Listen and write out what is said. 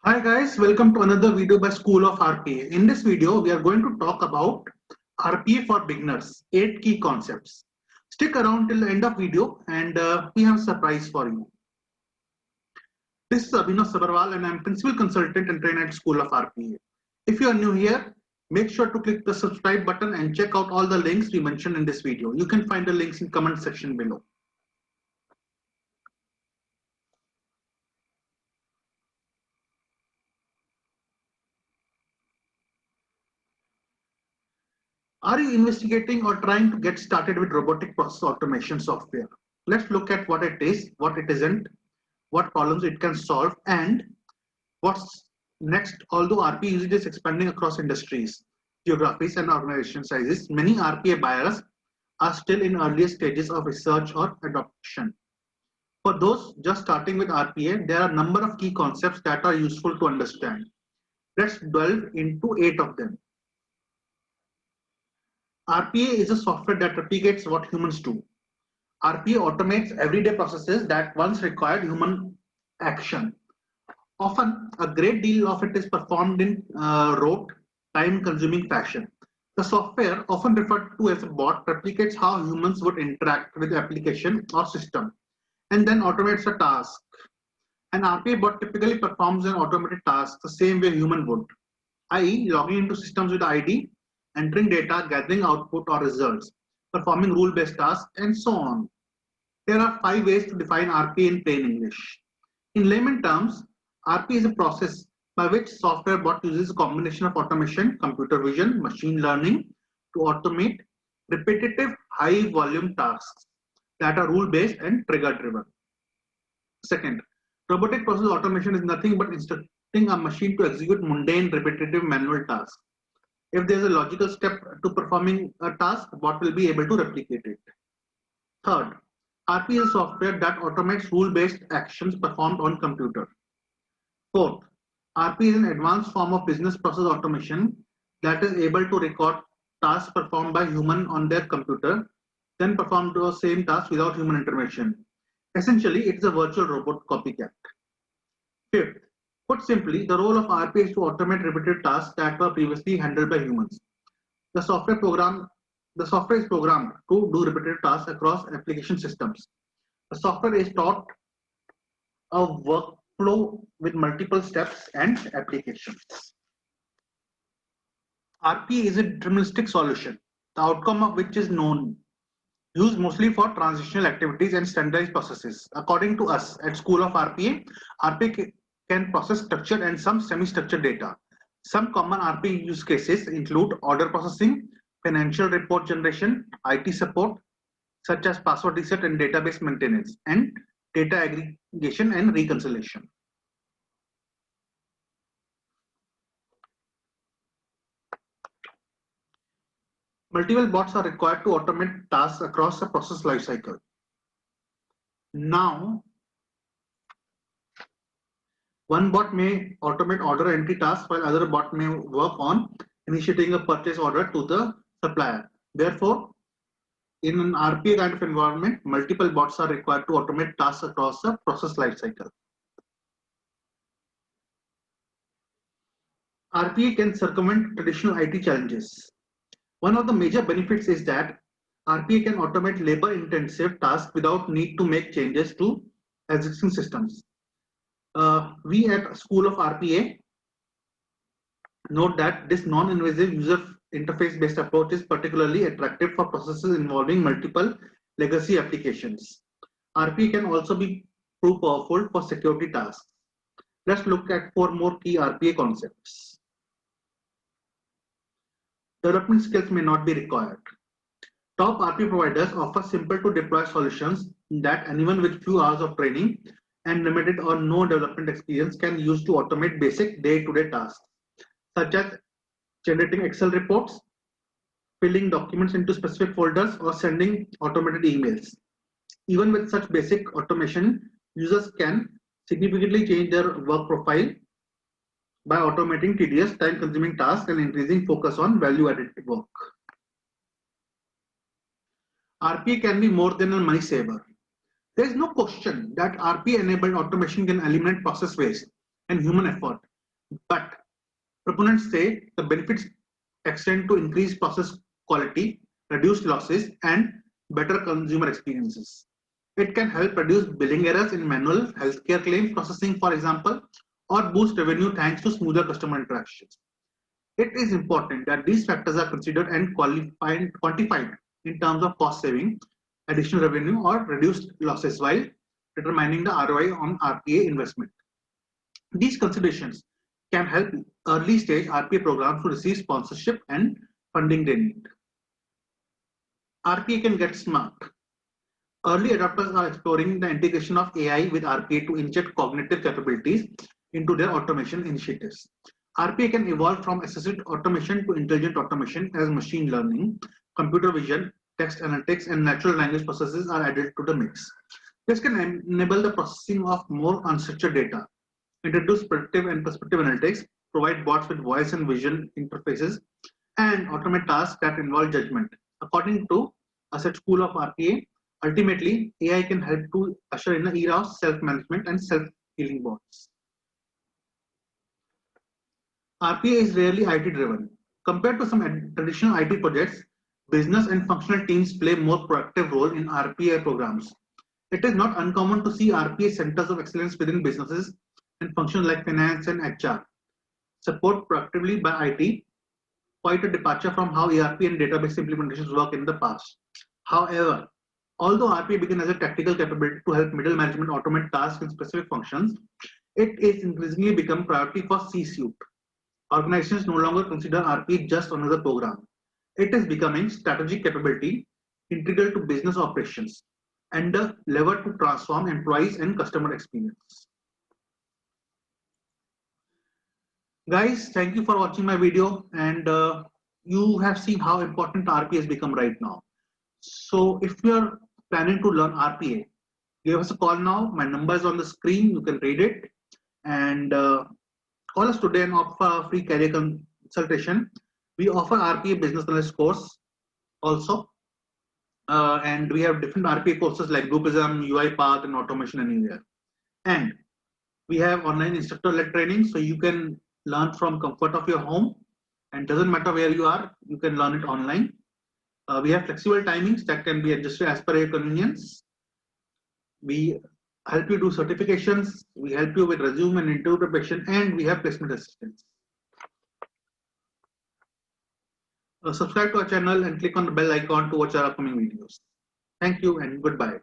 Hi guys, welcome to another video by School of RPA. In this video, we are going to talk about RPA for beginners, 8 key concepts. Stick around till the end of video and we have a surprise for you. This is Abhinav Sabharwal and I am Principal Consultant and Trainer at School of RPA. If you are new here, make sure to click the subscribe button and check out all the links we mentioned in this video. You can find the links in comment section below. Are you investigating or trying to get started with robotic process automation software? Let's look at what it is, what it isn't, what problems it can solve, and what's next. Although RPA usage is expanding across industries, geographies, and organization sizes, many RPA buyers are still in earlier stages of research or adoption. For those just starting with RPA, there are a number of key concepts that are useful to understand. Let's delve into 8 of them. RPA is a software that replicates what humans do. RPA automates everyday processes that once required human action. Often, a great deal of it is performed in rote, time-consuming fashion. The software, often referred to as a bot, replicates how humans would interact with the application or system, and then automates a task. An RPA bot typically performs an automated task the same way a human would, i.e., logging into systems with ID, entering data, gathering output or results, performing rule-based tasks, and so on. There are 5 ways to define RPA in plain English. In layman terms, RPA is a process by which software bot uses a combination of automation, computer vision, machine learning to automate repetitive high-volume tasks that are rule-based and trigger-driven. Second, robotic process automation is nothing but instructing a machine to execute mundane, repetitive manual tasks. If there is a logical step to performing a task, the bot will be able to replicate it. Third, RPA is software that automates rule-based actions performed on computer. Fourth, RPA is an advanced form of business process automation that is able to record tasks performed by human on their computer, then perform the same task without human intervention. Essentially, it is a virtual robot copycat. Fifth, put simply, the role of RPA is to automate repetitive tasks that were previously handled by humans. The software is programmed to do repetitive tasks across application systems. The software is taught a workflow with multiple steps and applications. RPA is a deterministic solution, the outcome of which is known, used mostly for transitional activities and standardized processes. According to us at School of RPA can process structured and some semi-structured data. Some common RPA use cases include order processing, financial report generation, IT support, such as password reset and database maintenance, and data aggregation and reconciliation. Multiple bots are required to automate tasks across the process lifecycle. Now, one bot may automate order entry tasks while other bot may work on initiating a purchase order to the supplier. Therefore, in an RPA kind of environment, multiple bots are required to automate tasks across the process lifecycle. RPA can circumvent traditional IT challenges. One of the major benefits is that RPA can automate labor-intensive tasks without need to make changes to existing systems. We at School of RPA note that this non-invasive user interface-based approach is particularly attractive for processes involving multiple legacy applications. RPA can also be too powerful for security tasks. Let's look at 4 more key RPA concepts. Development skills may not be required. Top RPA providers offer simple to deploy solutions that anyone with few hours of training and limited or no development experience can use to automate basic day-to-day tasks, such as generating Excel reports, filling documents into specific folders, or sending automated emails. Even with such basic automation, users can significantly change their work profile by automating tedious, time-consuming tasks and increasing focus on value-added work. RPA can be more than a money saver. There is no question that RPA-enabled automation can eliminate process waste and human effort But proponents say the benefits extend to increased process quality, reduced losses, and better consumer experiences. It can help reduce billing errors in manual healthcare claims processing, for example, or boost revenue thanks to smoother customer interactions. It is important that these factors are considered and quantified in terms of cost saving, additional revenue, or reduced losses while determining the ROI on RPA investment. These considerations can help early stage RPA programs to receive sponsorship and funding they need. RPA can get smart. Early adopters are exploring the integration of AI with RPA to inject cognitive capabilities into their automation initiatives. RPA can evolve from assisted automation to intelligent automation as machine learning, computer vision, text analytics, and natural language processes are added to the mix. This can enable the processing of more unstructured data, introduce predictive and perspective analytics, provide bots with voice and vision interfaces, and automate tasks that involve judgment. According to a set school of RPA, ultimately, AI can help to usher in an era of self-management and self-healing bots. RPA is rarely IT driven. Compared to some traditional IT projects, business and functional teams play more proactive role in RPA programs. It is not uncommon to see RPA centers of excellence within businesses and functions like finance and HR. Support proactively by IT, quite a departure from how ERP and database implementations work in the past. However, although RPA began as a tactical capability to help middle management automate tasks in specific functions, it is increasingly become priority for C-suite. Organizations no longer consider RPA just another program. It is becoming strategic capability integral to business operations and a lever to transform employees and customer experience. Guys, thank you for watching my video, and you have seen how important RPA has become right now. So if you're planning to learn RPA, give us a call now. My number is on the screen. You can read it, and call us today and offer a free career consultation. We offer RPA Business Analyst course also, and we have different RPA courses like Groupism, UiPath, and Automation Anywhere. And we have online instructor-led training, so you can learn from comfort of your home, and doesn't matter where you are, you can learn it online. We have flexible timings that can be adjusted as per your convenience. We help you do certifications, we help you with resume and interview preparation, and we have placement assistance. Subscribe to our channel and click on the bell icon to watch our upcoming videos. Thank you and goodbye.